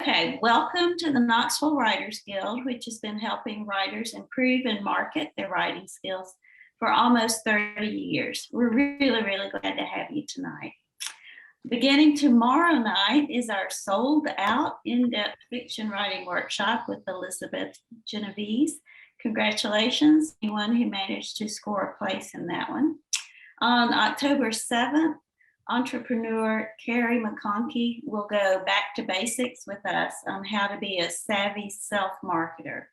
Okay, welcome to the Knoxville Writers Guild, which has been helping writers improve and market their writing skills for almost 30 years. We're really glad to have you tonight. Beginning tomorrow night is our sold out in-depth fiction writing workshop with Elizabeth Genovese. Congratulations, anyone who managed to score a place in that one. On October 7th, entrepreneur Carrie McConkey will go back to basics with us on how to be a savvy self-marketer,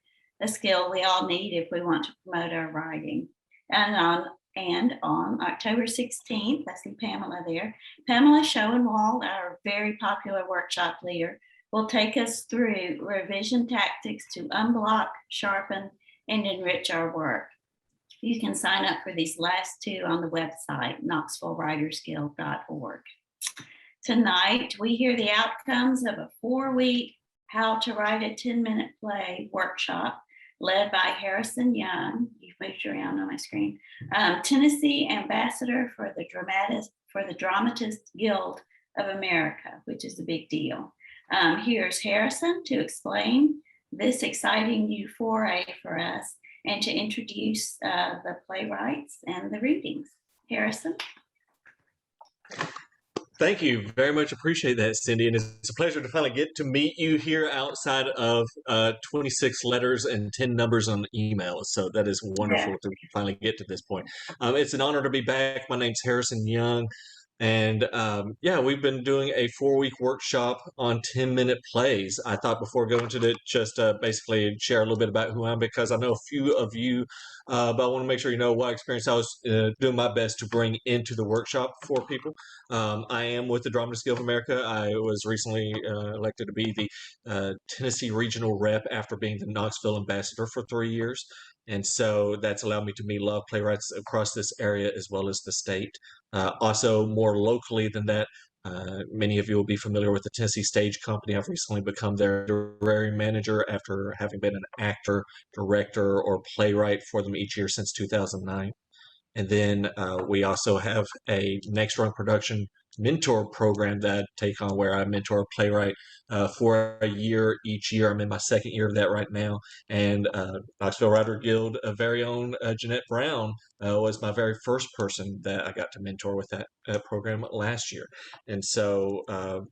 a skill we all need if we want to promote our writing. And on October 16th, I see Pamela there, Pamela Schoenwald, our very popular workshop leader, will take us through revision tactics to unblock, sharpen, and enrich our work. You can sign up for these last two on the website, knoxvillewritersguild.org. Tonight, we hear the outcomes of a 4-week How to Write a 10-Minute Play workshop led by Harrison Young. You've moved around on my screen. Tennessee Ambassador for the Dramatists Guild of America, which is a big deal. Here's Harrison to explain this exciting new foray for us and to introduce the playwrights and the readings. Harrison. Thank you. Very much appreciate that, Cindy. And it's a pleasure to finally get to meet you here outside of 26 letters and 10 numbers on email. So that is wonderful to finally get to this point. It's an honor to be back. My name's Harrison Young. And we've been doing a 4-week workshop on 10-minute plays. I thought before going to it, just basically share a little bit about who I am, because I know a few of you, but I want to make sure you know what experience I was doing my best to bring into the workshop for people. I am with the Dramatists Guild of America. I was recently elected to be the Tennessee regional rep after being the Knoxville ambassador for 3 years. And so that's allowed me to meet a lot of playwrights across this area as well as the state. Also, more locally than that, many of you will be familiar with the Tennessee Stage Company. I've recently become their literary manager after having been an actor, director, or playwright for them each year since 2009. And then we also have a Next Run Production mentor program that I take on, where I mentor a playwright for a year each year. I'm in my 2nd year of that right now. And Knoxville Writer Guild very own Jeanette Brown was my very first person that I got to mentor with that program last year. And so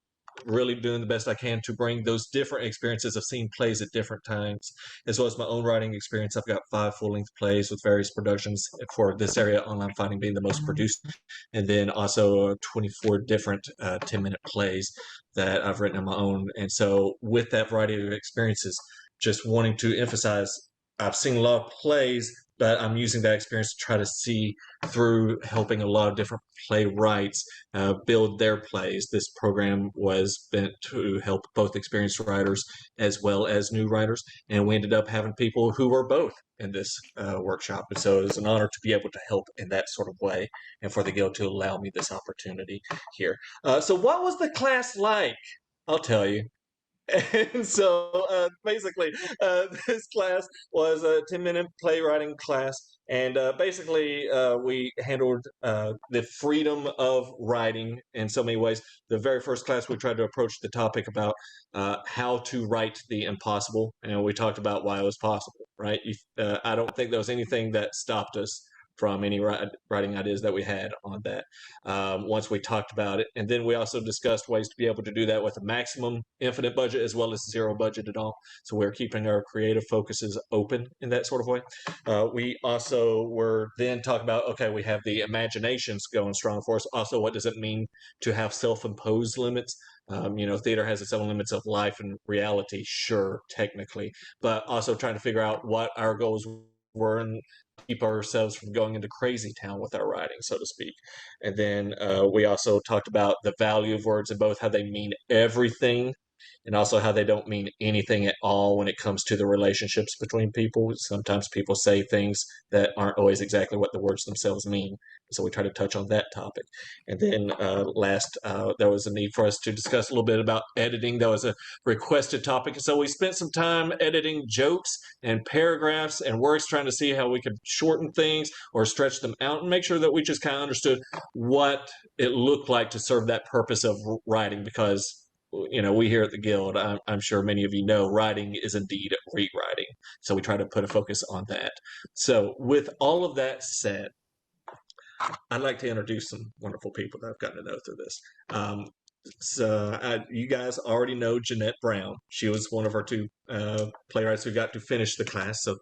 really doing the best I can to bring those different experiences of seeing plays at different times, as well as my own writing experience. I've got 5 full-length plays with various productions for this area, Online Fighting being the most produced, and then also 24 different 10-minute plays that I've written on my own. And so with that variety of experiences, just wanting to emphasize, I've seen a lot of plays, but I'm using that experience to try to see through helping a lot of different playwrights build their plays. This program was meant to help both experienced writers as well as new writers, and we ended up having people who were both in this workshop. And so it was an honor to be able to help in that sort of way, and for the Guild to allow me this opportunity here. So what was the class like? I'll tell you. And so basically, this class was a 10-minute playwriting class. And basically, we handled the freedom of writing in so many ways. The very first class, we tried to approach the topic about how to write the impossible. And we talked about why it was possible, right? I don't think there was anything that stopped us from any writing ideas that we had on that once we talked about it. And then we also discussed ways to be able to do that with a maximum infinite budget as well as zero budget at all. So we're keeping our creative focuses open in that sort of way. We also were then talking about, okay, we have the imaginations going strong for us. Also, what does it mean to have self-imposed limits? Theater has its own limits of life and reality, sure, technically, but also trying to figure out what our goals were and keep ourselves from going into crazy town with our writing, so to speak. And then we also talked about the value of words, and both how they mean everything and also how they don't mean anything at all when it comes to the relationships between people. Sometimes people say things that aren't always exactly what the words themselves mean. So we try to touch on that topic. And then last, there was a need for us to discuss a little bit about editing. That was a requested topic. So we spent some time editing jokes and paragraphs and words, trying to see how we could shorten things or stretch them out and make sure that we just kind of understood what it looked like to serve that purpose of writing, because we here at the Guild, I'm sure many of you know, writing is indeed rewriting. So we try to put a focus on that. So with all of that said, I'd like to introduce some wonderful people that I've gotten to know through this. You guys already know Jeanette Brown. She was one of our two playwrights who got to finish the class. So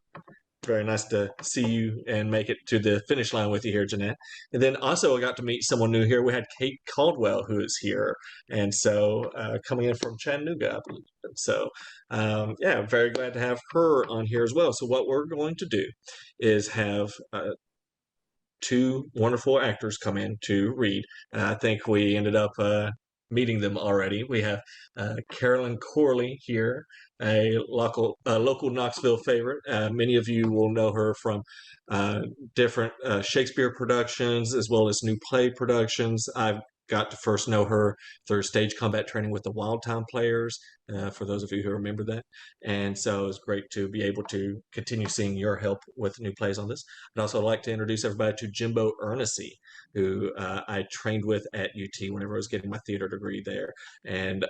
very nice to see you and make it to the finish line with you here, Jeanette. And then also I got to meet someone new here. We had Kate Caldwell, who is here. And so coming in from Chattanooga, I believe. So yeah, I'm very glad to have her on here as well. So what we're going to do is have two wonderful actors come in to read. And I think we ended up meeting them already. We have Carolyn Corley here, a local Knoxville favorite. Many of you will know her from different Shakespeare productions as well as new play productions. I've got to first know her through stage combat training with the Wild Time Players, for those of you who remember that. And so it's great to be able to continue seeing your help with new plays on this. I'd also like to introduce everybody to Jimbo Ernessy, who I trained with at UT whenever I was getting my theater degree there. And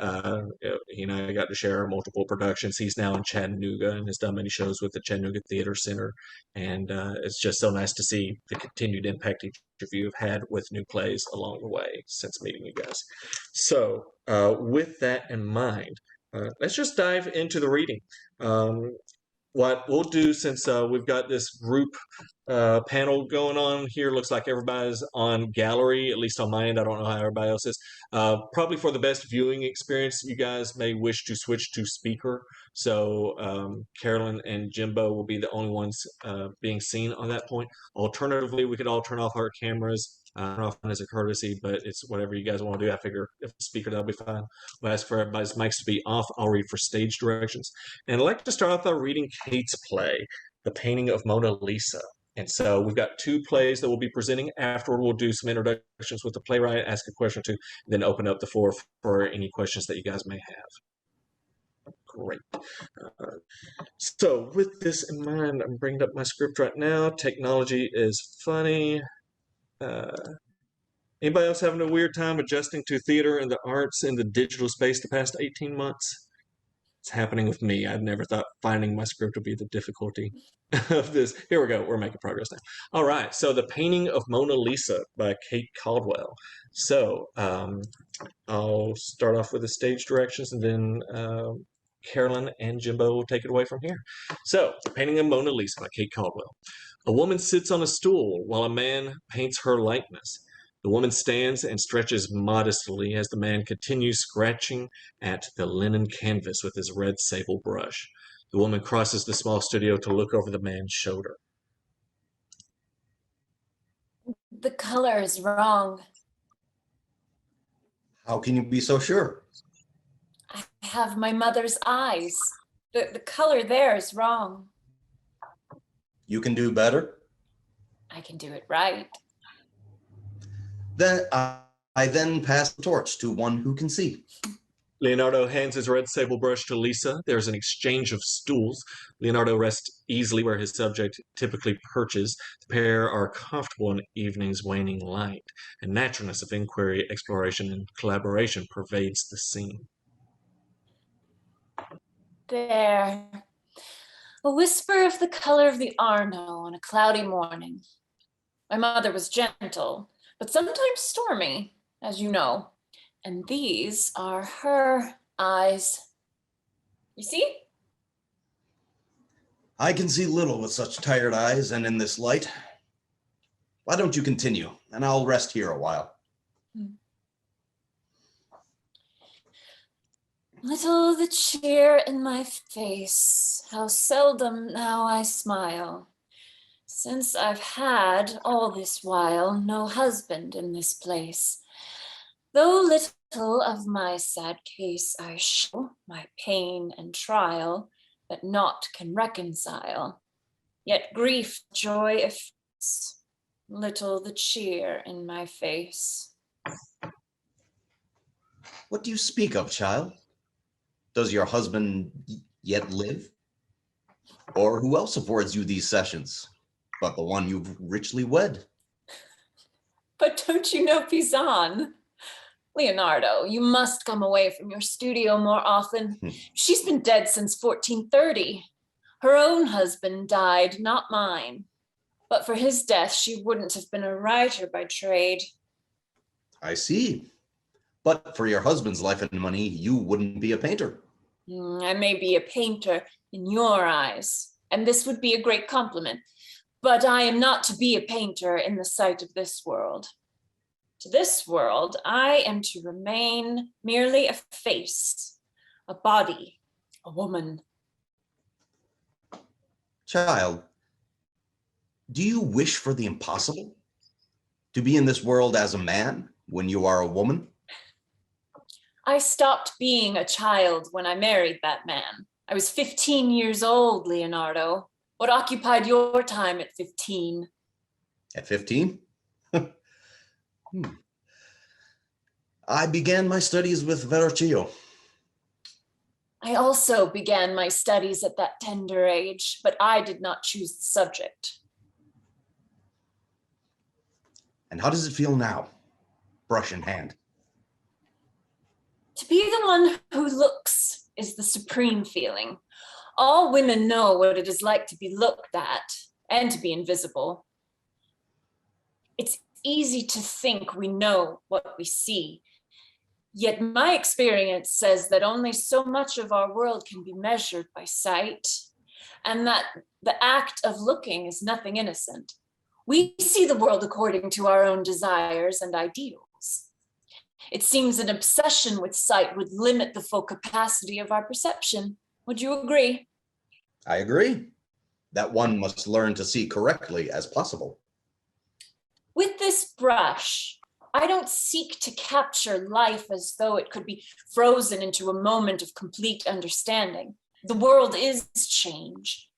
he and I got to share multiple productions. He's now in Chattanooga and has done many shows with the Chattanooga Theater Center. And it's just so nice to see the continued impact each of you have had with new plays along the way since meeting you guys. So with that in mind, let's just dive into the reading. What we'll do, since we've got this group panel going on here, looks like everybody's on gallery, at least on my end. I don't know how everybody else is. Probably for the best viewing experience, you guys may wish to switch to speaker. So Carolyn and Jimbo will be the only ones being seen on that point. Alternatively, we could all turn off our cameras. Turn off as a courtesy, but it's whatever you guys want to do. I figure if a speaker, that'll be fine. We'll ask for everybody's mics to be off. I'll read for stage directions. And I'd like to start off by reading Kate's play, The Painting of Mona Lisa. And so we've got two plays that we'll be presenting. Afterward, we'll do some introductions with the playwright, ask a question or two, then open up the floor for any questions that you guys may have. Great. So with this in mind, I'm bringing up my script right now. Technology is funny. Anybody else having a weird time adjusting to theater and the arts in the digital space the past 18 months? It's happening with me. I've never thought finding my script would be the difficulty of this. Here we go. We're making progress now. All right. So The Painting of Mona Lisa by Kate Caldwell. So I'll start off with the stage directions, and then Carolyn and Jimbo will take it away from here. So The Painting of Mona Lisa by Kate Caldwell. A woman sits on a stool while a man paints her likeness. The woman stands and stretches modestly as the man continues scratching at the linen canvas with his red sable brush. The woman crosses the small studio to look over the man's shoulder. The color is wrong. How can you be so sure? I have my mother's eyes. The color there is wrong. You can do better? I can do it right. Then I then pass the torch to one who can see. Leonardo hands his red sable brush to Lisa. There's an exchange of stools. Leonardo rests easily where his subject typically perches. The pair are comfortable in evening's waning light. A naturalness of inquiry, exploration, and collaboration pervades the scene. There. A whisper of the color of the Arno on a cloudy morning. My mother was gentle, but sometimes stormy, as you know. And these are her eyes. You see? I can see little with such tired eyes and in this light. Why don't you continue, and I'll rest here a while. Little the cheer in my face, how seldom now I smile, since I've had all this while no husband in this place. Though little of my sad case I show, my pain and trial, that naught can reconcile, yet grief, joy efface, little the cheer in my face. What do you speak of, child? Does your husband yet live? Or who else affords you these sessions, but the one you've richly wed? But don't you know Pizan? Leonardo, you must come away from your studio more often. She's been dead since 1430. Her own husband died, not mine. But for his death, she wouldn't have been a writer by trade. I see. But for your husband's life and money, you wouldn't be a painter. I may be a painter in your eyes, and this would be a great compliment, but I am not to be a painter in the sight of this world. To this world, I am to remain merely a face, a body, a woman. Child, do you wish for the impossible? To be in this world as a man when you are a woman? I stopped being a child when I married that man. I was 15 years old, Leonardo. What occupied your time at 15? At 15? I began my studies with Verrocchio. I also began my studies at that tender age, but I did not choose the subject. And how does it feel now, brush in hand? To be the one who looks is the supreme feeling. All women know what it is like to be looked at and to be invisible. It's easy to think we know what we see. Yet my experience says that only so much of our world can be measured by sight, and that the act of looking is nothing innocent. We see the world according to our own desires and ideals. It seems an obsession with sight would limit the full capacity of our perception. Would you agree? I agree that one must learn to see correctly as possible. With this brush, I don't seek to capture life as though it could be frozen into a moment of complete understanding. The world is change.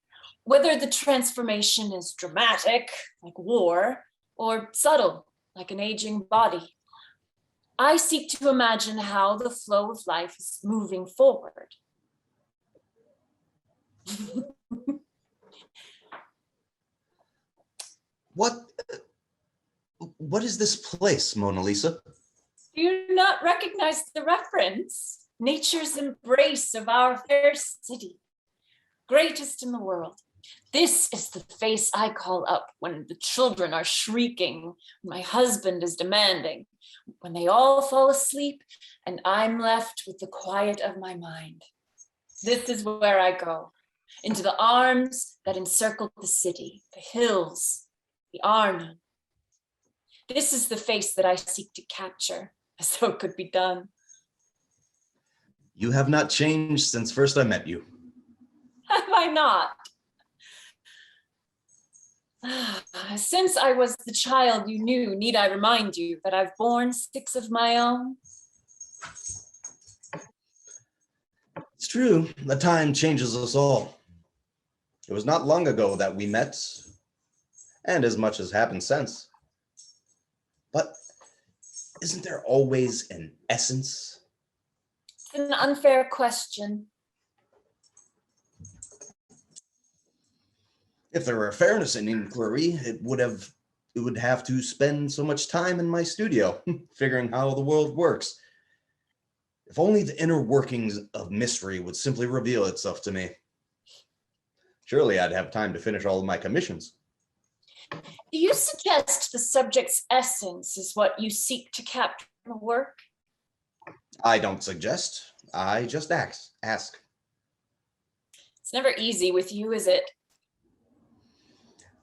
Whether the transformation is dramatic, like war, or subtle, like an aging body, I seek to imagine how the flow of life is moving forward. What is this place, Mona Lisa? Do you not recognize the reference? Nature's embrace of our fair city, greatest in the world. This is the face I call up when the children are shrieking, when my husband is demanding, when they all fall asleep and I'm left with the quiet of my mind. This is where I go, into the arms that encircle the city, the hills, the Arno. This is the face that I seek to capture, as though it could be done. You have not changed since first I met you. Have I not? Since I was the child you knew, need I remind you that I've borne 6 of my own? It's true, the time changes us all. It was not long ago that we met, and as much has happened since. But isn't there always an essence? It's an unfair question. If there were fairness in inquiry, it would have to spend so much time in my studio, figuring how the world works. If only the inner workings of mystery would simply reveal itself to me. Surely I'd have time to finish all of my commissions. Do you suggest the subject's essence is what you seek to capture in the work? I don't suggest, I just ask. It's never easy with you, is it?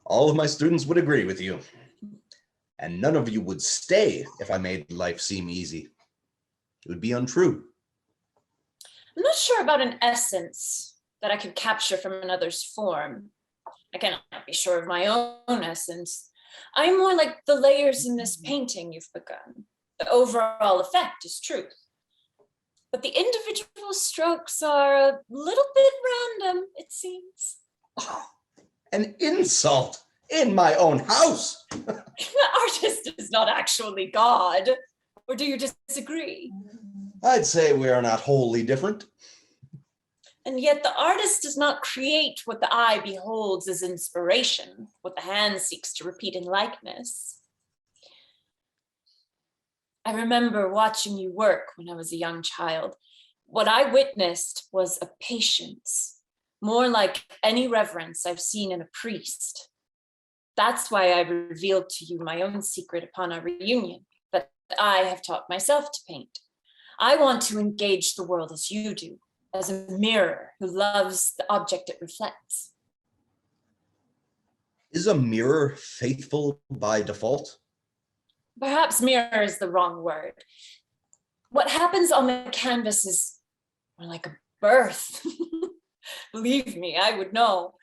All of my students would agree with you. And none of you would stay if I made life seem easy. It would be untrue. I'm not sure about an essence that I could capture from another's form. I cannot be sure of my own essence. I'm more like the layers in this painting you've begun. The overall effect is truth. But the individual strokes are a little bit random, it seems. Oh, an insult in my own house. The artist is not actually God. Or do you disagree? I'd say we are not wholly different. And yet the artist does not create what the eye beholds as inspiration, what the hand seeks to repeat in likeness. I remember watching you work when I was a young child. What I witnessed was a patience, more like any reverence I've seen in a priest. That's why I revealed to you my own secret upon our reunion, that I have taught myself to paint. I want to engage the world as you do, as a mirror who loves the object it reflects. Is a mirror faithful by default? Perhaps mirror is the wrong word. What happens on the canvas is more like a birth. Believe me, I would know.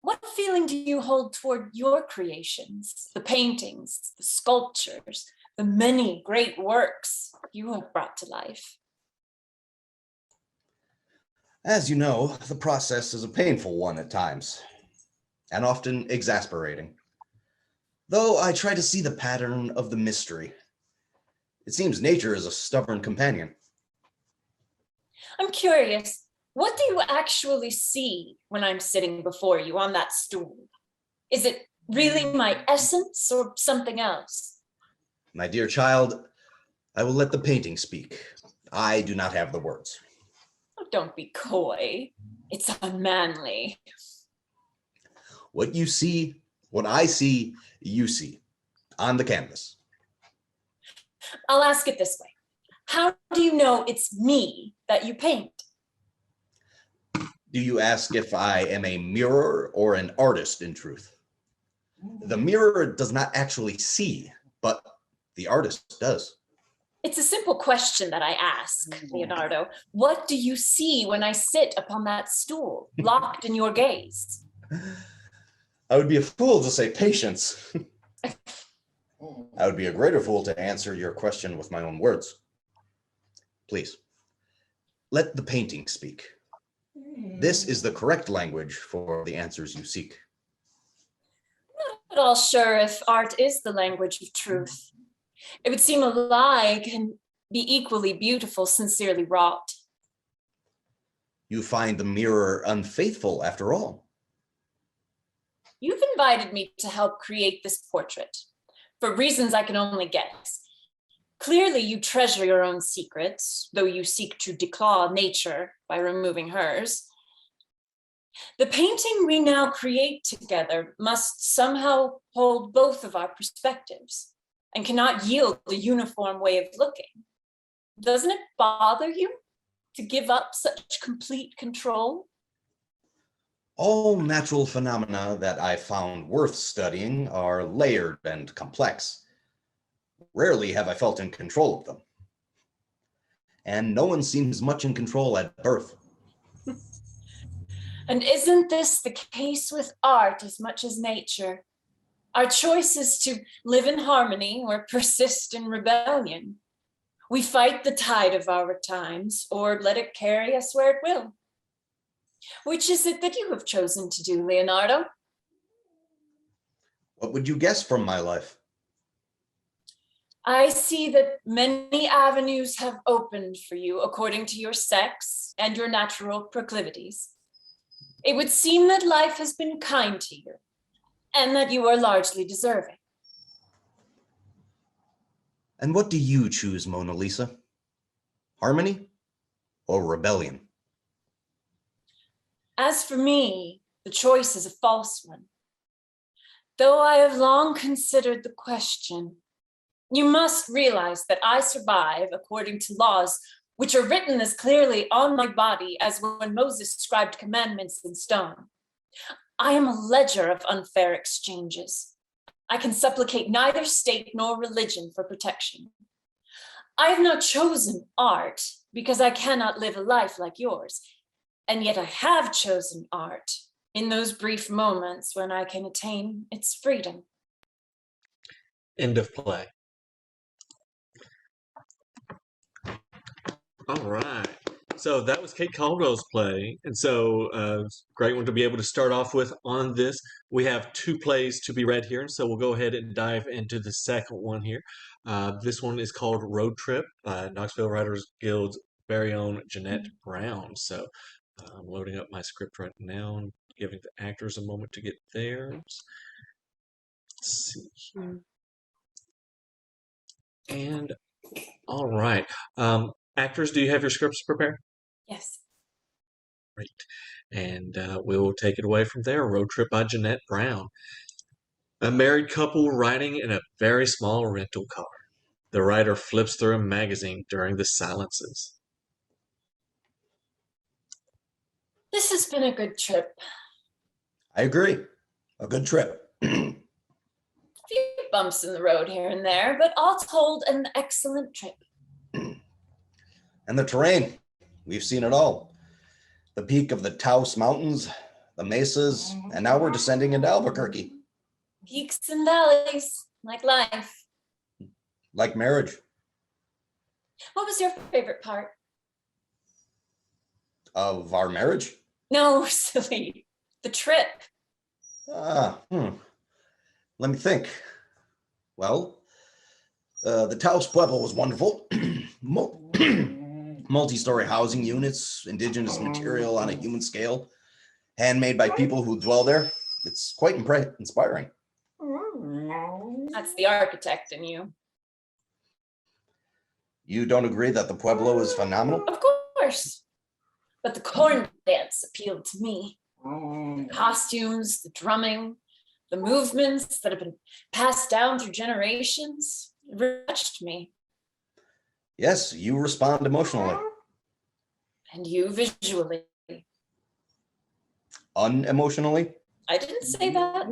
What feeling do you hold toward your creations, the paintings, the sculptures, the many great works you have brought to life? As you know, the process is a painful one at times, and often exasperating. Though I try to see the pattern of the mystery. It seems nature is a stubborn companion. I'm curious, what do you actually see when I'm sitting before you on that stool? Is it really my essence or something else? My dear child, I will let the painting speak. I do not have the words. Oh, don't be coy. It's unmanly. What you see, what I see, you see on the canvas. I'll ask it this way. How do you know it's me that you paint? Do you ask if I am a mirror or an artist in truth? The mirror does not actually see, but the artist does. It's a simple question that I ask, Leonardo. What do you see when I sit upon that stool, locked in your gaze? I would be a fool to say patience. I would be a greater fool to answer your question with my own words. Please, let the painting speak. This is the correct language for the answers you seek. Not at all sure if art is the language of truth. It would seem a lie can be equally beautiful, sincerely wrought. You find the mirror unfaithful after all. You've invited me to help create this portrait, for reasons I can only guess. Clearly, you treasure your own secrets, though you seek to declaw nature by removing hers. The painting we now create together must somehow hold both of our perspectives and cannot yield a uniform way of looking. Doesn't it bother you to give up such complete control? All natural phenomena that I found worth studying are layered and complex. Rarely have I felt in control of them. And no one seems much in control at birth. And isn't this the case with art as much as nature? Our choice is to live in harmony or persist in rebellion. We fight the tide of our times or let it carry us where it will. Which is it that you have chosen to do, Leonardo? What would you guess from my life? I see that many avenues have opened for you according to your sex and your natural proclivities. It would seem that life has been kind to you and that you are largely deserving. And what do you choose, Mona Lisa? Harmony or rebellion? As for me, the choice is a false one. Though I have long considered the question, you must realize that I survive according to laws which are written as clearly on my body as when Moses scribed commandments in stone. I am a ledger of unfair exchanges. I can supplicate neither state nor religion for protection. I have not chosen art because I cannot live a life like yours. And yet I have chosen art in those brief moments when I can attain its freedom. End of play. All right. So that was Kate Caldwell's play. And so great one to be able to start off with on this. We have 2 plays to be read here. And so we'll go ahead and dive into the second one here. This one is called Road Trip by Knoxville Writers Guild's very own Jeanette Brown. So I'm loading up my script right now and giving the actors a moment to get theirs. Let's see here. And all right. Actors, do you have your scripts prepared? Yes. Great. And we'll take it away from there. Road Trip by Jeanette Brown. A married couple riding in a very small rental car. The writer flips through a magazine during the silences. This has been a good trip. I agree. A good trip. A few bumps in the road here and there, but all told, an excellent trip. And the terrain, we've seen it all. The peak of the Taos Mountains, the mesas, and now we're descending into Albuquerque. Peaks and valleys, like life. Like marriage. What was your favorite part? Of our marriage? No, silly. The trip. Let me think. Well, the Taos Pueblo was wonderful. Multi-story housing units, indigenous material on a human scale, handmade by people who dwell there. It's quite inspiring. That's the architect in you. You don't agree that the Pueblo is phenomenal? Of course. But the corn dance appealed to me. The costumes, the drumming, the movements that have been passed down through generations, it touched me. Yes, you respond emotionally. And you visually. Unemotionally? I didn't say that.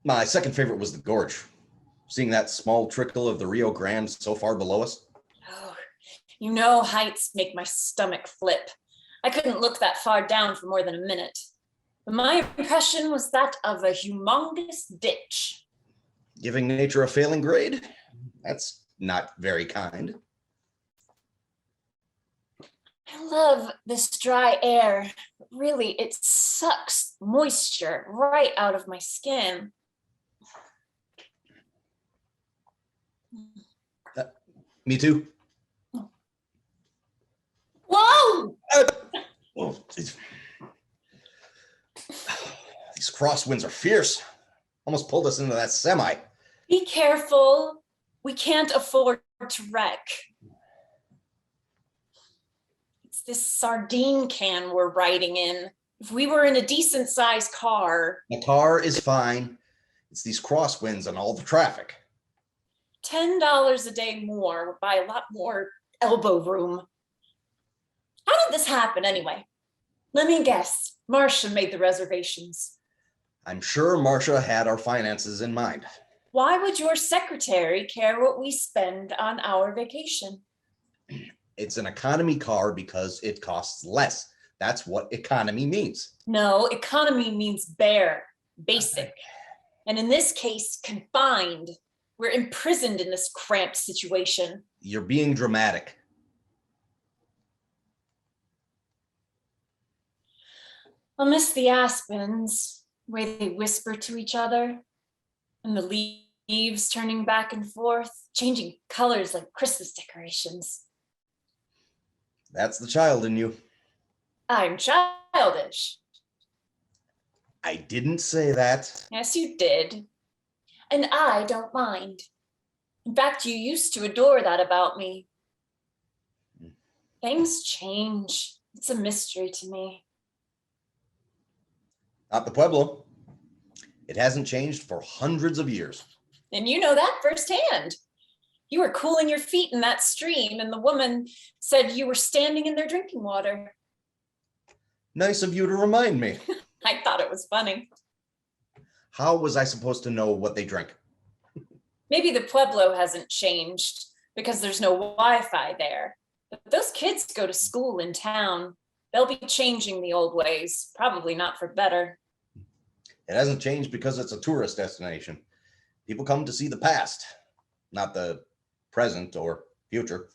My second favorite was the gorge. Seeing that small trickle of the Rio Grande so far below us. Oh, you know, heights make my stomach flip. I couldn't look that far down for more than a minute. But my impression was that of a humongous ditch. Giving nature a failing grade? That's not very kind. I love this dry air. Really, it sucks moisture right out of my skin. Me too. Whoa! These crosswinds are fierce. Almost pulled us into that semi. Be careful. We can't afford to wreck. It's this sardine can we're riding in. If we were in a decent sized car. The car is fine. It's these crosswinds and all the traffic. $10 a day more would buy a lot more elbow room. How did this happen anyway? Let me guess. Marcia made the reservations. I'm sure Marcia had our finances in mind. Why would your secretary care what we spend on our vacation? It's an economy car because it costs less. That's what economy means. No, economy means bare, basic. And in this case, confined. We're imprisoned in this cramped situation. You're being dramatic. I'll miss the aspens, the way they whisper to each other, and the leaves turning back and forth, changing colors like Christmas decorations. That's the child in you. I'm childish. I didn't say that. Yes, you did. And I don't mind. In fact, you used to adore that about me. Things change. It's a mystery to me. Not the Pueblo. It hasn't changed for hundreds of years. And you know that firsthand. You were cooling your feet in that stream, and the woman said you were standing in their drinking water. Nice of you to remind me. I thought it was funny. How was I supposed to know what they drink? Maybe the Pueblo hasn't changed because there's no Wi-Fi there. But those kids go to school in town. They'll be changing the old ways, probably not for better. It hasn't changed because it's a tourist destination. People come to see the past, not the present or future.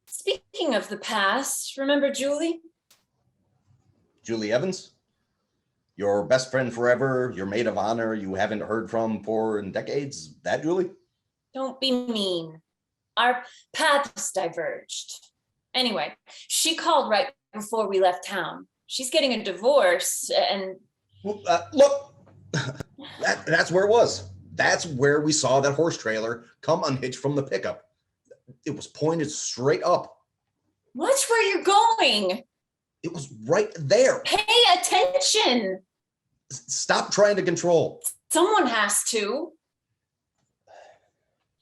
Speaking of the past, remember Julie? Julie Evans? Your best friend forever, your maid of honor you haven't heard from for decades? That Julie? Don't be mean. Our paths diverged. Anyway, she called right before we left town. She's getting a divorce and... Look, that's where it was. That's where we saw that horse trailer come unhitched from the pickup. It was pointed straight up. Watch where you're going. It was right there. Pay attention. Stop trying to control. Someone has to.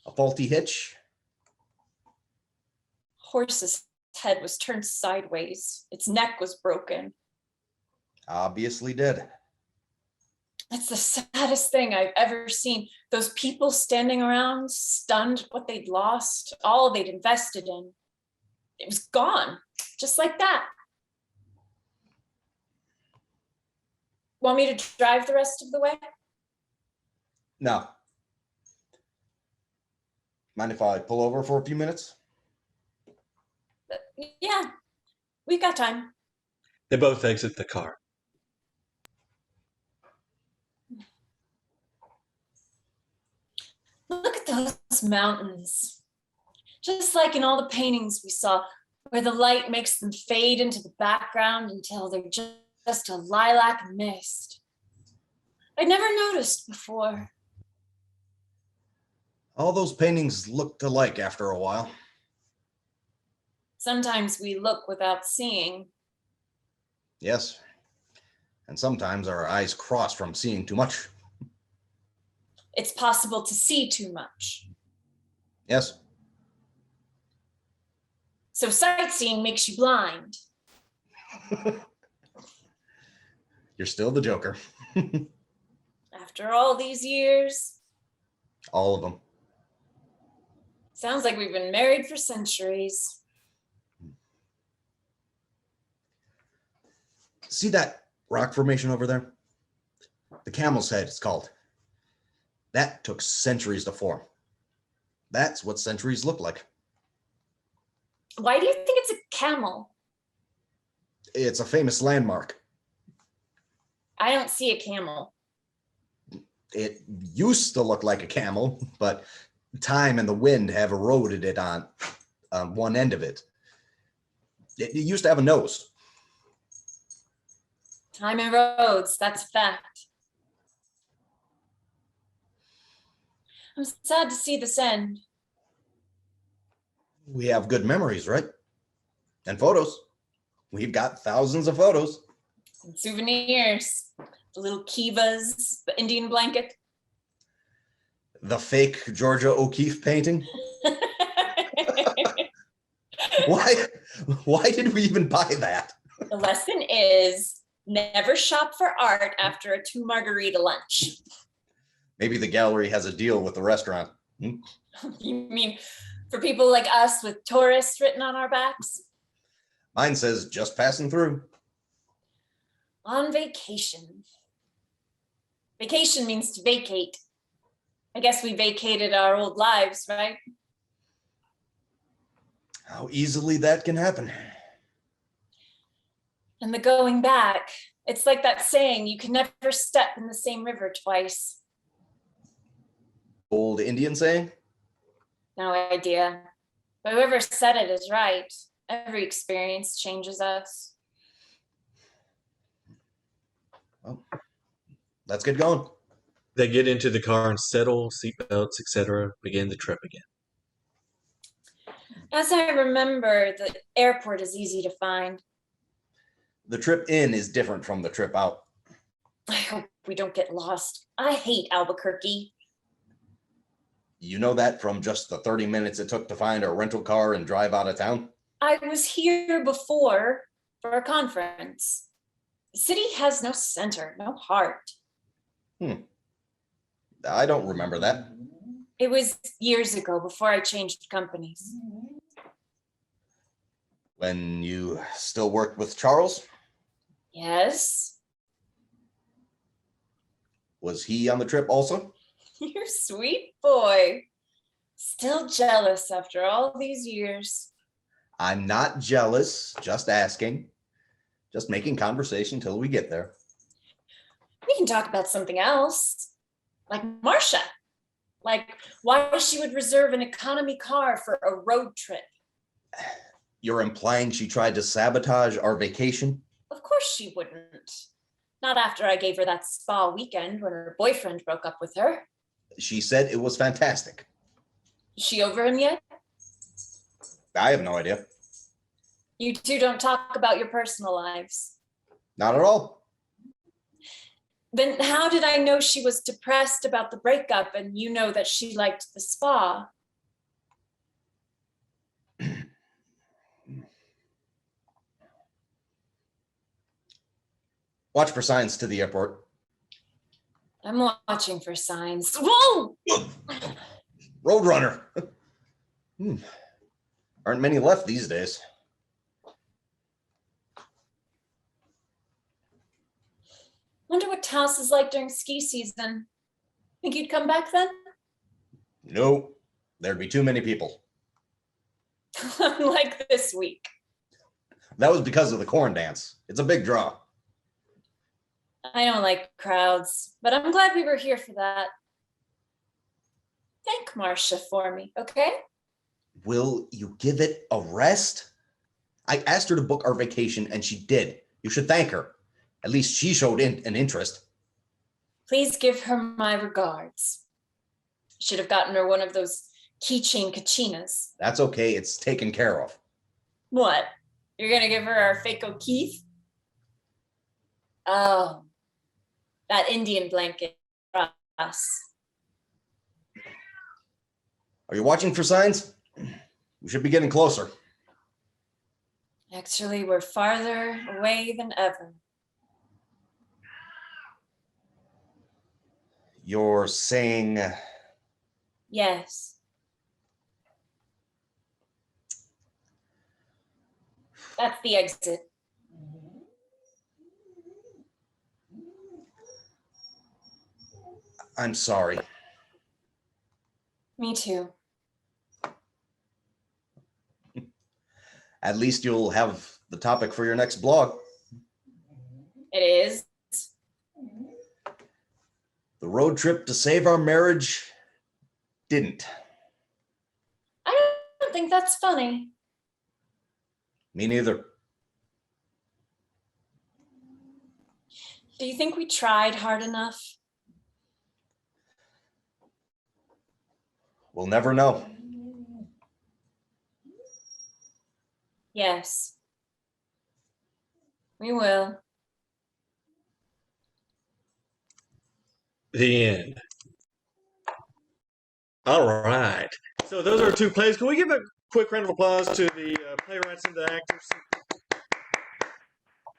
A faulty hitch. Horse's head was turned sideways. Its neck was broken. Obviously dead. It's the saddest thing I've ever seen. Those people standing around, stunned what they'd lost, all they'd invested in. It was gone, just like that. Want me to drive the rest of the way? No. Mind if I pull over for a few minutes? Yeah, we've got time. They both exit the car. Look at those mountains. Just like in all the paintings we saw, where the light makes them fade into the background until they're just a lilac mist. I'd never noticed before. All those paintings looked alike after a while. Sometimes we look without seeing. Yes. And sometimes our eyes cross from seeing too much. It's possible to see too much. Yes. So sightseeing makes you blind. You're still the Joker. After all these years. All of them. Sounds like we've been married for centuries. See that rock formation over there? The Camel's Head, it's called. That took centuries to form. That's what centuries look like. Why do you think it's a camel? It's a famous landmark. I don't see a camel. It used to look like a camel, but time and the wind have eroded it on one end of it. It used to have a nose. Time and roads, that's a fact. I'm sad to see this end. We have good memories, right? And photos. We've got thousands of photos. And souvenirs, the little kivas, the Indian blanket. The fake Georgia O'Keeffe painting. Why did we even buy that? The lesson is never shop for art after a 2 margarita lunch. Maybe the gallery has a deal with the restaurant. You mean for people like us with tourists written on our backs? Mine says just passing through. On vacation. Vacation means to vacate. I guess we vacated our old lives, right? How easily that can happen. And the going back, it's like that saying, you can never step in the same river twice. Old Indian saying? No idea. But whoever said it is right. Every experience changes us. Well, let's get going. They get into the car and settle, seatbelts, etc. Begin the trip again. As I remember, the airport is easy to find. The trip in is different from the trip out. I hope we don't get lost. I hate Albuquerque. You know that from just the 30 minutes it took to find a rental car and drive out of town? I was here before for a conference. The city has no center, no heart. I don't remember that. It was years ago before I changed companies. When you still worked with Charles? Yes. Was he on the trip also? You're a sweet boy. Still jealous after all these years. I'm not jealous, just asking. Just making conversation till we get there. We can talk about something else. Like Marcia. Like why she would reserve an economy car for a road trip. You're implying she tried to sabotage our vacation? Of course she wouldn't. Not after I gave her that spa weekend when her boyfriend broke up with her. She said it was fantastic. Is she over him yet? I have no idea. You two don't talk about your personal lives. Not at all. Then how did I know she was depressed about the breakup and you know that she liked the spa? Watch for signs to the airport. I'm watching for signs. Whoa! Roadrunner. Aren't many left these days. Wonder what Taos is like during ski season. Think you'd come back then? No, there'd be too many people. Like this week. That was because of the corn dance. It's a big draw. I don't like crowds, but I'm glad we were here for that. Thank Marcia for me, okay? Will you give it a rest? I asked her to book our vacation and she did. You should thank her. At least she showed an interest. Please give her my regards. Should have gotten her one of those keychain kachinas. That's okay. It's taken care of. What? You're gonna give her our fake O'Keefe? Oh, that Indian blanket for us. Are you watching for signs? We should be getting closer. Actually, we're farther away than ever. You're saying... Yes. That's the exit. I'm sorry. Me too. At least you'll have the topic for your next blog. It is. The road trip to save our marriage didn't. I don't think that's funny. Me neither. Do you think we tried hard enough? We'll never know. Yes. We will. The end. All right. So those are two plays. Can we give a quick round of applause to the playwrights and the actors?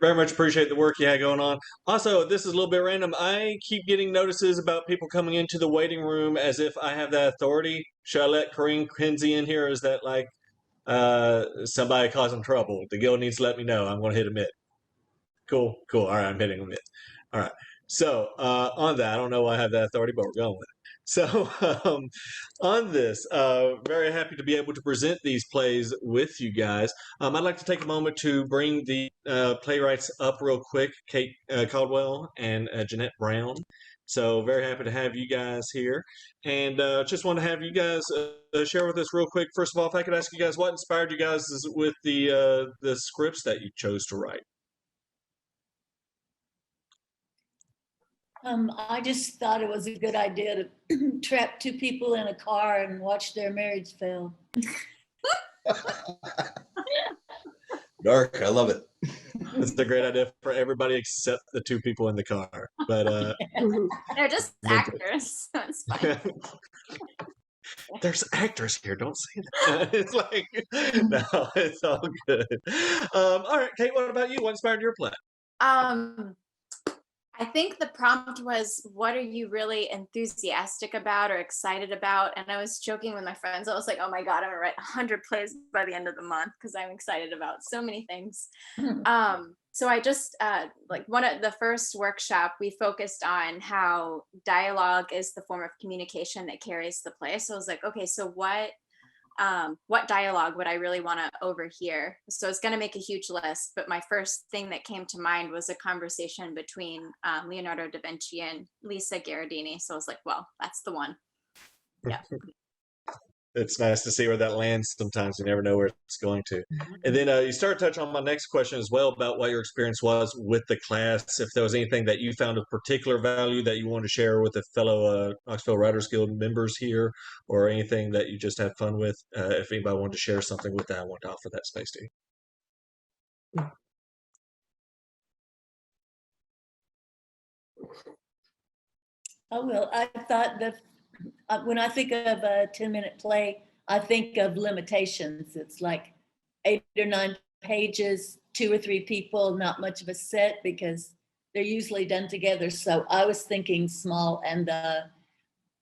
Very much appreciate the work you had going on. Also, this is a little bit random. I keep getting notices about people coming into the waiting room as if I have that authority. Should I let Corinne Kinsey in here? Or is that like somebody causing trouble? The guild needs to let me know. I'm going to hit admit. Cool. All right, I'm hitting admit. All right. So on that, I don't know why I have that authority, but we're going with it. So on this, very happy to be able to present these plays with you guys. I'd like to take a moment to bring the playwrights up real quick, Kate Caldwell and Jeanette Brown. So very happy to have you guys here. And just want to have you guys share with us real quick. First of all, if I could ask you guys, what inspired you guys with the scripts that you chose to write? I just thought it was a good idea to trap two people in a car and watch their marriage fail. Dark, I love it. It's a great idea for everybody except the two people in the car. But They're just actors. So it's fine. There's actors here. Don't say that. It's like, no, it's all good. All right, Kate, what about you? What inspired your play? I think the prompt was, what are you really enthusiastic about or excited about? And I was joking with my friends. I was like, oh my God, I'm gonna write 100 plays by the end of the month because I'm excited about so many things. So I just, like one of the first workshop, we focused on how dialogue is the form of communication that carries the play. So I was like, okay, so what dialogue would I really want to overhear? So it's going to make a huge list, but my first thing that came to mind was a conversation between Leonardo da Vinci and Lisa Gherardini. So I was like, well, that's the one. Yeah. it's nice to see where that lands. Sometimes you never know where it's going to. And then you started to touch on my next question as well about what your experience was with the class. If there was anything that you found of particular value that you wanted to share with the fellow Knoxville Writers Guild members here, or anything that you just had fun with, if anybody wanted to share something with that, I want to offer that space to you. Oh, well, I thought that when I think of a 10-minute play, I think of limitations. It's like 8 or 9 pages, 2 or 3 people, not much of a set because they're usually done together. So I was thinking small, and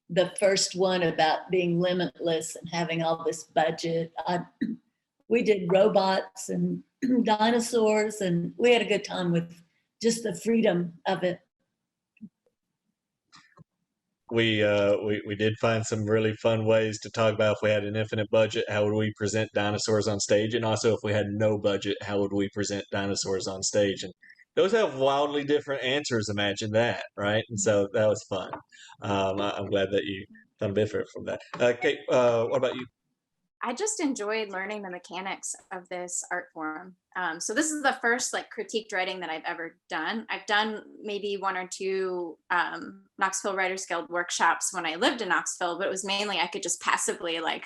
the first one about being limitless and having all this budget. We did robots and dinosaurs, and we had a good time with just the freedom of it. We did find some really fun ways to talk about if we had an infinite budget, how would we present dinosaurs on stage, and also if we had no budget, how would we present dinosaurs on stage? And those have wildly different answers. Imagine that, right? And so that was fun. I'm glad that you found a benefit from that. Kate, what about you? I just enjoyed learning the mechanics of this art form. So this is the first like critiqued writing that I've ever done. I've done maybe 1 or 2 Knoxville Writers Guild workshops when I lived in Knoxville, but it was mainly I could just passively like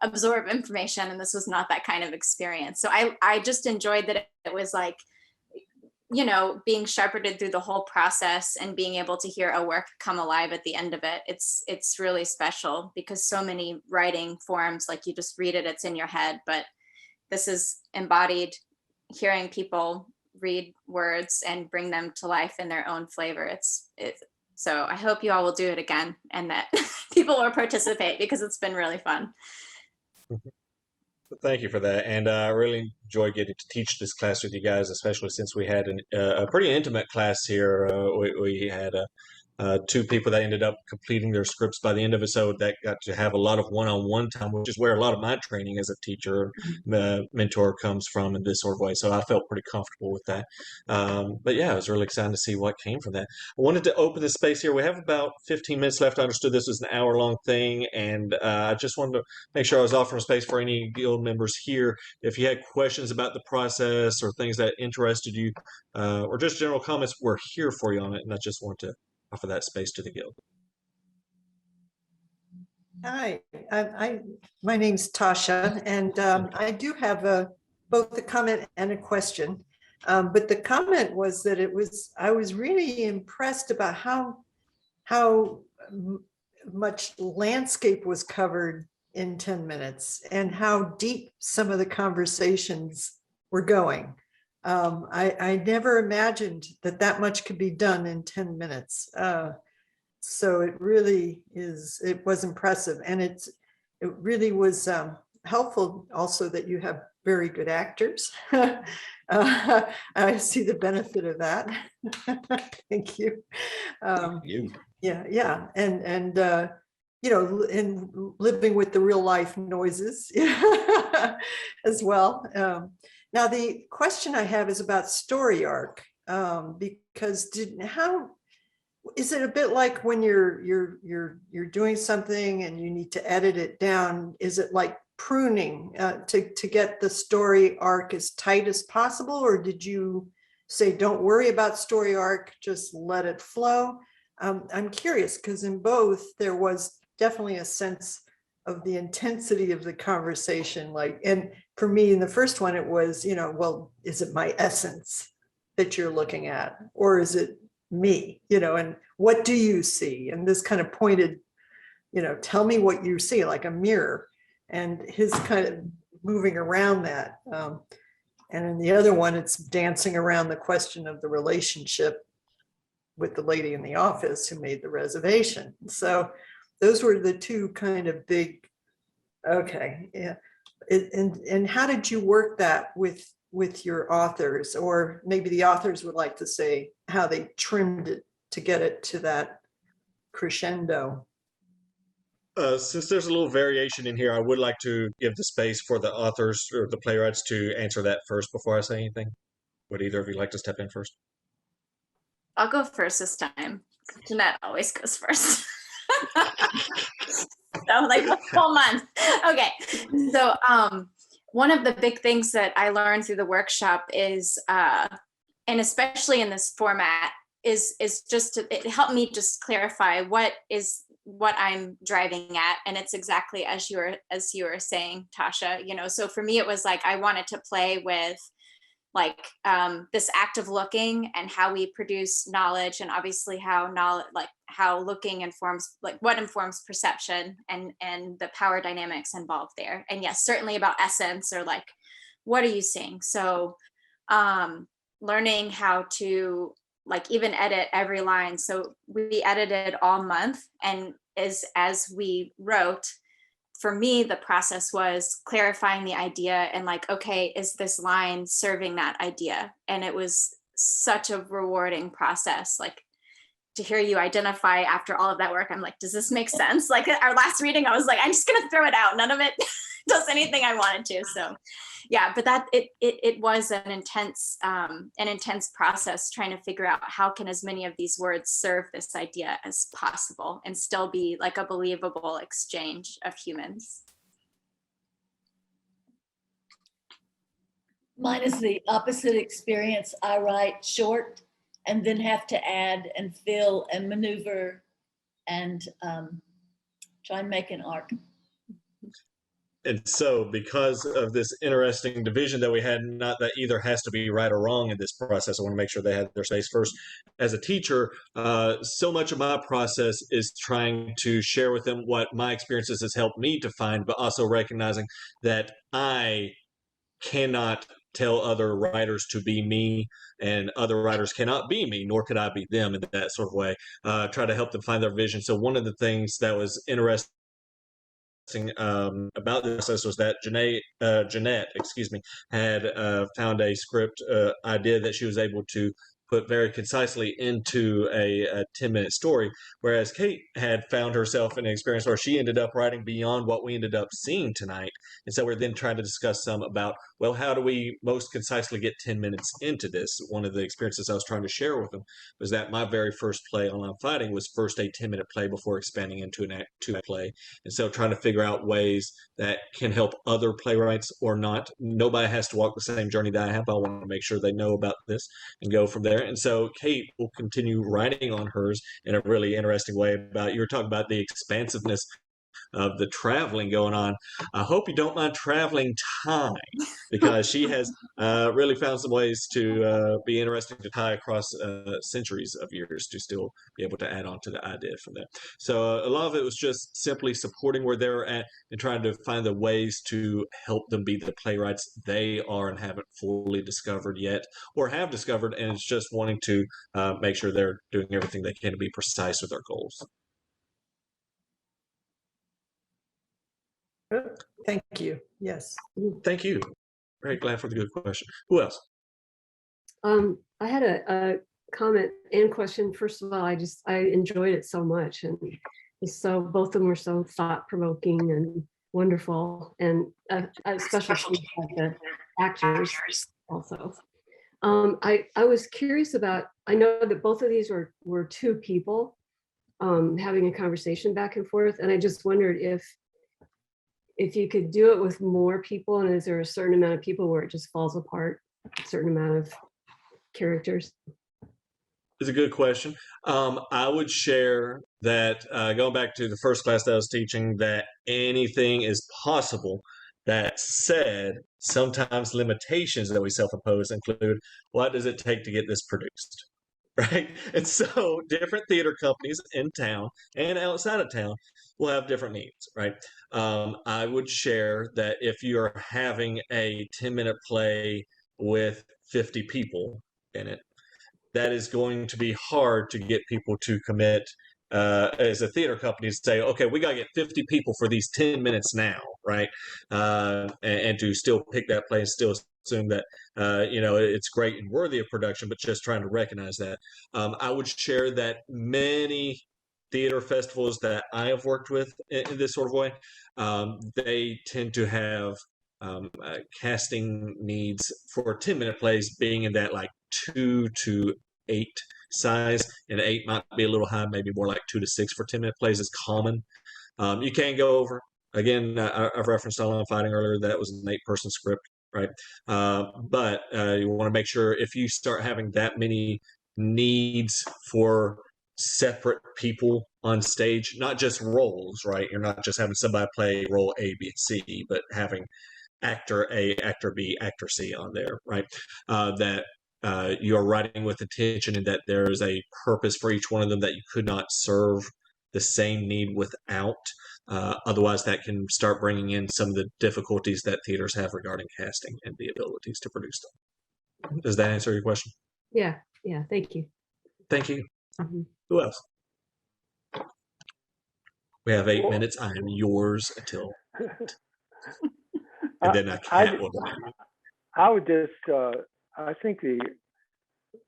absorb information, and this was not that kind of experience. So I just enjoyed that it was like, you know, being shepherded through the whole process and being able to hear a work come alive at the end of it. It's really special because so many writing forms, like you just read it, it's in your head, but this is embodied, hearing people read words and bring them to life in their own flavor. So I hope you all will do it again and that people will participate because it's been really fun. Thank you for that, and I really enjoy getting to teach this class with you guys, especially since we had a pretty intimate class here. We had 2 people that ended up completing their scripts by the end of it, so that got to have a lot of one-on-one time, which is where a lot of my training as a teacher, mentor comes from in this sort of way. So I felt pretty comfortable with that. But yeah, I was really excited to see what came from that. I wanted to open the space here. We have about 15 minutes left. I understood this was an hour-long thing, and I just wanted to make sure I was offering space for any guild members here. If you had questions about the process or things that interested you, or just general comments, we're here for you on it, and I just want to offer that space to the guild. Hi, my name's Tasha, and I do have both a comment and a question. But the comment was that I was really impressed about how much landscape was covered in 10 minutes and how deep some of the conversations were going. I never imagined that much could be done in 10 minutes. So it really it was impressive. And it really was helpful also that you have very good actors. I see the benefit of that. Thank you. Thank you. Yeah. And you know, and living with the real life noises as well. Now, the question I have is about story arc, because how is it a bit like when you're doing something and you need to edit it down? Is it like pruning to get the story arc as tight as possible, or did you say don't worry about story arc, just let it flow? I'm curious because in both there was definitely a sense of the intensity of the conversation, and for me in the first one it was, you know, well, is it my essence that you're looking at, or is it me, you know, and what do you see? And this kind of pointed, you know, tell me what you see, like a mirror, and his kind of moving around that. And in the other one, it's dancing around the question of the relationship with the lady in the office who made the reservation. So those were the 2 kind of big, okay, yeah. And how did you work that with your authors? Or maybe the authors would like to say how they trimmed it to get it to that crescendo. Since there's a little variation in here, I would like to give the space for the authors or the playwrights to answer that first before I say anything. Would either of you like to step in first? I'll go first this time. Jeanette always goes first. So like a whole month. Okay. So one of the big things that I learned through the workshop is, and especially in this format, is just it helped me just clarify what I'm driving at. And it's exactly as you were saying, Tasha, you know, so for me, it was like, I wanted to play with like this act of looking and how we produce knowledge, and obviously how looking informs, like what informs perception, and the power dynamics involved there. And yes, certainly about essence, or like, what are you seeing? So learning how to like even edit every line. So we edited all month, and as we wrote, for me, the process was clarifying the idea and like, okay, is this line serving that idea? And it was such a rewarding process, like to hear you identify after all of that work. I'm like, does this make sense? Like our last reading, I was like, I'm just gonna throw it out. None of it does anything I wanted to. So yeah, but that it was an intense process trying to figure out how can as many of these words serve this idea as possible and still be like a believable exchange of humans. Mine is the opposite experience. I write short and then have to add and fill and maneuver and try and make an arc. And so because of this interesting division that we had, not that either has to be right or wrong in this process, I want to make sure they had their space first. As a teacher, so much of my process is trying to share with them what my experiences has helped me to find, but also recognizing that I cannot tell other writers to be me, and other writers cannot be me, nor could I be them in that sort of way. Try to help them find their vision. So one of the things that was interesting about this was that Jeanette, had found a script idea that she was able to put very concisely into a 10-minute story, whereas Kate had found herself in an experience where she ended up writing beyond what we ended up seeing tonight. And so we're then trying to discuss some about, well, how do we most concisely get 10 minutes into this? One of the experiences I was trying to share with them was that my very first play, Online Fighting, was first a 10-minute play before expanding into an act 2 play. And so trying to figure out ways that can help other playwrights or not. Nobody has to walk the same journey that I have. I want to make sure they know about this and go from there. And so Kate will continue writing on hers in a really interesting way. About, you were talking about the expansiveness of the traveling going on. I hope you don't mind traveling time, because she has really found some ways to be interesting to tie across centuries of years to still be able to add on to the idea from that. So a lot of it was just simply supporting where they're at and trying to find the ways to help them be the playwrights they are and haven't fully discovered yet, or have discovered, and it's just wanting to make sure they're doing everything they can to be precise with their goals. Thank you. Yes. Thank you. Very glad for the good question. Who else? I had a comment and question. First of all, I enjoyed it so much, and so both of them were so thought-provoking and wonderful, and especially the actors also. I was curious about, I know that both of these were two people having a conversation back and forth, and I just wondered if you could do it with more people, and is there a certain amount of people where it just falls apart, a certain amount of characters? It's a good question. I would share that going back to the first class that I was teaching, that anything is possible. That said, sometimes limitations that we self-impose include, what does it take to get this produced? Right? And so different theater companies in town and outside of town will have different needs, right? I would share that if you're having a 10-minute play with 50 people in it, that is going to be hard to get people to commit as a theater company to say, okay, we got to get 50 people for these 10 minutes now, right? And to still pick that play and still assume that, it's great and worthy of production, but just trying to recognize that. I would share that many theater festivals that I have worked with in this sort of way, they tend to have casting needs for 10-minute plays being in that like 2 to 8 size, and 8 might be a little high, maybe more like 2 to 6 for 10-minute plays is common. You can go over. Again, I've referenced Online Fighting earlier. That was an 8-person script, right? But you want to make sure if you start having that many needs for separate people on stage, not just roles, right? You're not just having somebody play role A, B, and C, but having actor A, actor B, actor C on there, right? That you're writing with intention and that there is a purpose for each one of them that you could not serve the same need without. Otherwise, that can start bringing in some of the difficulties that theaters have regarding casting and the abilities to produce them. Does that answer your question? Yeah, thank you. Thank you. Mhm. Who else? We have 8 minutes. I am yours until, and then Kat will. I would just, I think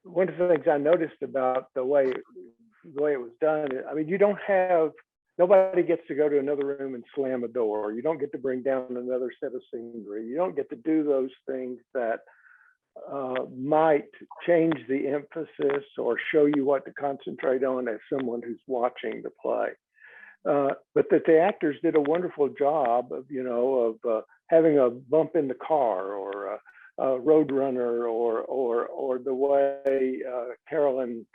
one of the things I noticed about the way it was done, I mean, nobody gets to go to another room and slam a door. You don't get to bring down another set of scenery. You don't get to do those things that might change the emphasis or show you what to concentrate on as someone who's watching the play. But that the actors did a wonderful job of, having a bump in the car or a road runner or the way Carolyn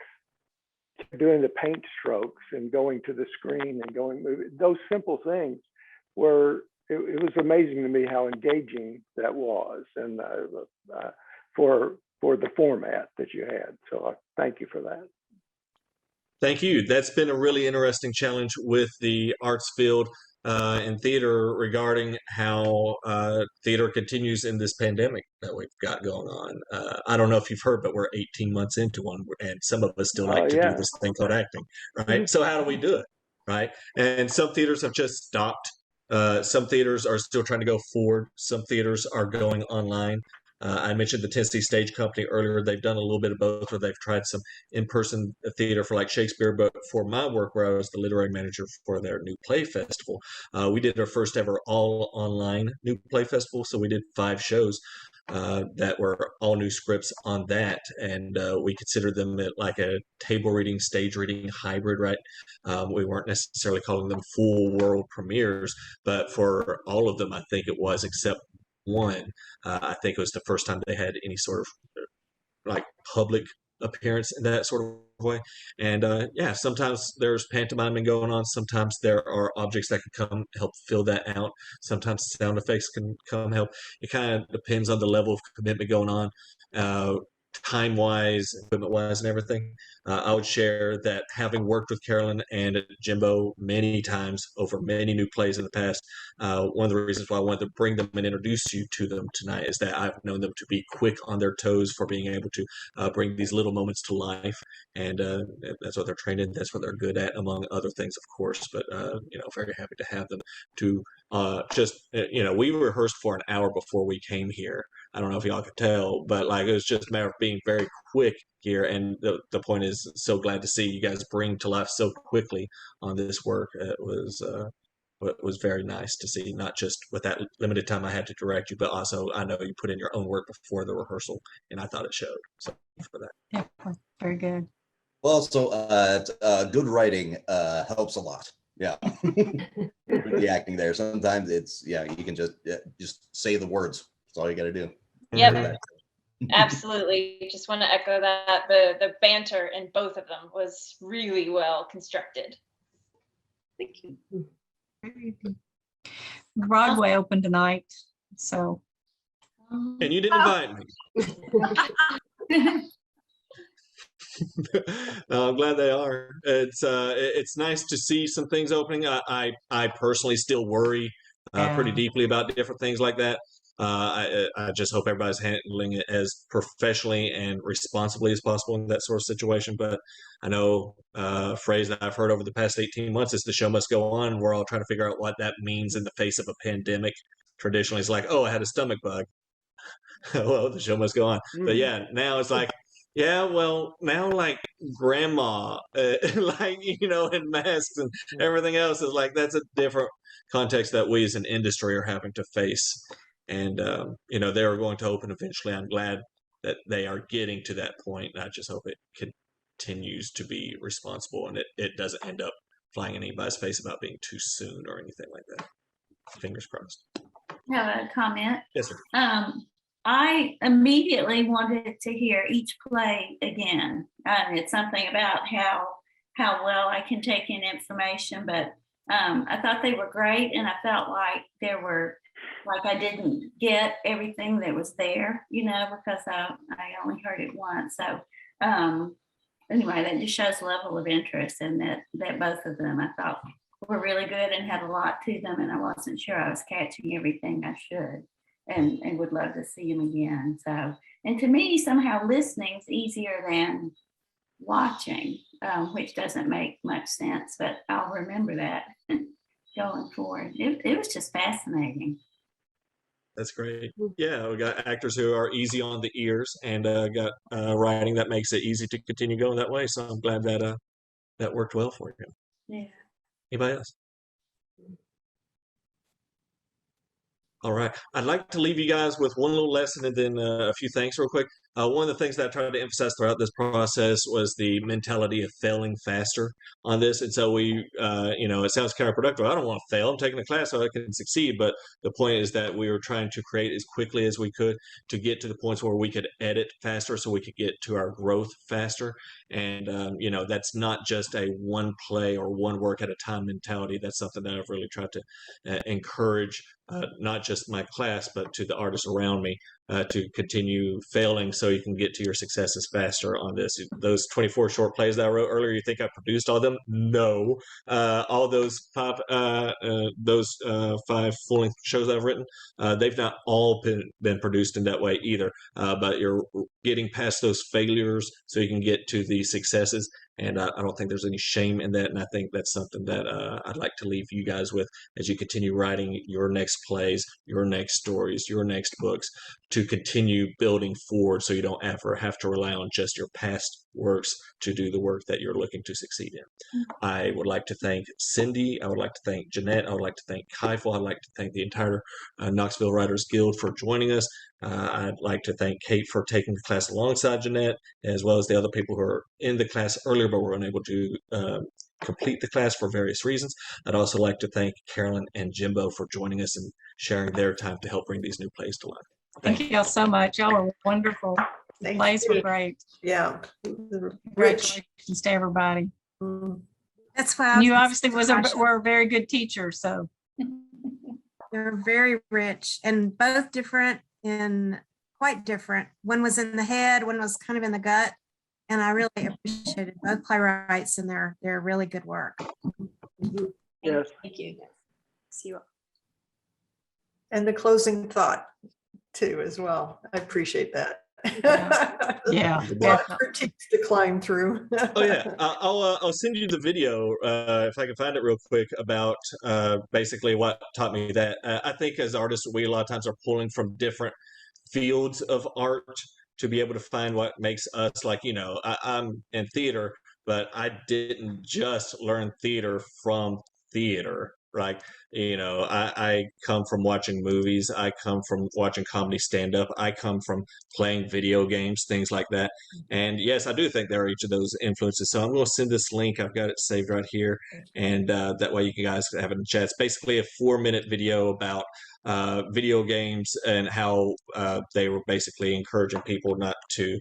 doing the paint strokes and going to the screen and those simple things it was amazing to me how engaging that was and for the format that you had. So thank you for that. Thank you. That's been a really interesting challenge with the arts field and theater regarding how theater continues in this pandemic that we've got going on. I don't know if you've heard, but we're 18 months into one, and some of us still like to do this thing called acting, right? So how do we do it, right? And some theaters have just stopped. Some theaters are still trying to go forward. Some theaters are going online. I mentioned the Tennessee Stage Company earlier. They've done a little bit of both, where they've tried some in-person theater for like Shakespeare. But for my work, where I was the literary manager for their new play festival, we did our first ever all online new play festival. So we did 5 shows that were all new scripts on that. And we considered them like a table reading, stage reading hybrid, right? We weren't necessarily calling them full world premieres, but for all of them, I think it was, except one. I think it was the first time they had any sort of like public appearance in that sort of way. And sometimes there's pantomiming going on. Sometimes there are objects that can come help fill that out. Sometimes sound effects can come help. It kind of depends on the level of commitment going on. Time-wise, equipment-wise, and everything. I would share that having worked with Carolyn and Jimbo many times over many new plays in the past, one of the reasons why I wanted to bring them and introduce you to them tonight is that I've known them to be quick on their toes for being able to bring these little moments to life, and that's what they're trained in. That's what they're good at, among other things, of course. But very happy to have them to we rehearsed for an hour before we came here. I don't know if y'all could tell, but like it was just a matter of being very quick here. And the point is, so glad to see you guys bring to life so quickly on this work. It was very nice to see, not just with that limited time I had to direct you, but also I know you put in your own work before the rehearsal, and I thought it showed. So for that. Yeah, very good. Well, so good writing helps a lot. Yeah, with the acting there. Sometimes it's you can just say the words. That's all you got to do. Yep. Absolutely. Just want to echo that. The banter in both of them was really well constructed. Thank you. Broadway opened tonight, so. And you didn't invite me. No, I'm glad they are. It's nice to see some things opening. I personally still worry pretty deeply about different things like that. I just hope everybody's handling it as professionally and responsibly as possible in that sort of situation. But I know a phrase that I've heard over the past 18 months is the show must go on. We're all trying to figure out what that means in the face of a pandemic. Traditionally, it's like, oh, I had a stomach bug. Well, the show must go on. But yeah, now it's like, yeah, well, now like grandma, and masks and everything else is like, that's a different context that we as an industry are having to face. And, they are going to open eventually. I'm glad that they are getting to that point. And I just hope it continues to be responsible and it doesn't end up flying in anybody's face about being too soon or anything like that. Fingers crossed. I have a comment. Yes, sir. I immediately wanted to hear each play again. It's something about how well I can take in information, but I thought they were great, and I felt like I didn't get everything that was there, because I only heard it once. So anyway, that just shows level of interest, and that both of them I thought were really good and had a lot to them, and I wasn't sure I was catching everything I should. And would love to see them again. So, and to me, somehow listening's easier than watching, which doesn't make much sense, but I'll remember that going forward. It was just fascinating. That's great. Yeah, we got actors who are easy on the ears, and got writing that makes it easy to continue going that way. So I'm glad that that worked well for you. Yeah. Anybody else? All right. I'd like to leave you guys with one little lesson and then a few thanks real quick. One of the things that I tried to emphasize throughout this process was the mentality of failing faster on this. And so we, it sounds counterproductive. I don't want to fail. I'm taking a class so I can succeed. But the point is that we were trying to create as quickly as we could to get to the points where we could edit faster so we could get to our growth faster. And, that's not just a one play or one work at a time mentality. That's something that I've really tried to encourage, not just my class, but to the artists around me, to continue failing so you can get to your successes faster on this. Those 24 short plays that I wrote earlier, you think I produced all of them? No. All those five full-length shows that I've written, they've not all been produced in that way either. But you're getting past those failures so you can get to the successes. And I don't think there's any shame in that. And I think that's something that I'd like to leave you guys with as you continue writing your next plays, your next stories, your next books, to continue building forward so you don't ever have to rely on just your past works to do the work that you're looking to succeed in. I would like to thank Cindy. I would like to thank Jeanette. I would like to thank Keifel. I'd like to thank the entire Knoxville Writers Guild for joining us. I'd like to thank Kate for taking the class alongside Jeanette, as well as the other people who are in the class earlier but were unable to complete the class for various reasons. I'd also like to thank Carolyn and Jimbo for joining us and sharing their time to help bring these new plays to life. Thank y'all so much. Y'all are wonderful. The Thank plays you. were great. Yeah. Rich. Congratulations to everybody. That's why And you obviously were a very good teacher. So they're very rich and both different and quite different. One was in the head, one was kind of in the gut. And I really appreciated both playwrights and their really good work. Yes. Thank you. See you all. And the closing thought too, as well. I appreciate that. yeah. A lot of critiques to climb through. Oh yeah, I'll send you the video if I can find it real quick about basically what taught me that. I think as artists, we a lot of times are pulling from different fields of art to be able to find what makes us, like, I'm in theater, but I didn't just learn theater from theater. Like, I come from watching movies. I come from watching comedy stand up. I come from playing video games, things like that. And yes, I do think there are each of those influences. So I'm going to send this link. I've got it saved right here. And that way you guys can have it in chat. It's basically a 4-minute video about video games and how they were basically encouraging people not to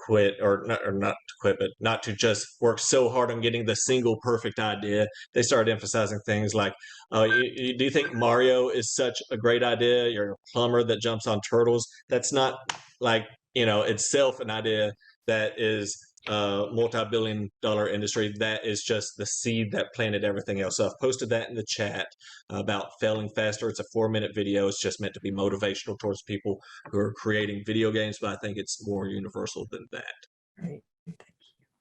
quit, or not to quit, but not to just work so hard on getting the single perfect idea. They started emphasizing things like, do you think Mario is such a great idea? You're a plumber that jumps on turtles. That's not like, itself an idea that is a multi-billion-dollar industry. That is just the seed that planted everything else. So I've posted that in the chat about failing faster. It's a 4-minute video. It's just meant to be motivational towards people who are creating video games, but I think it's more universal than that. Right.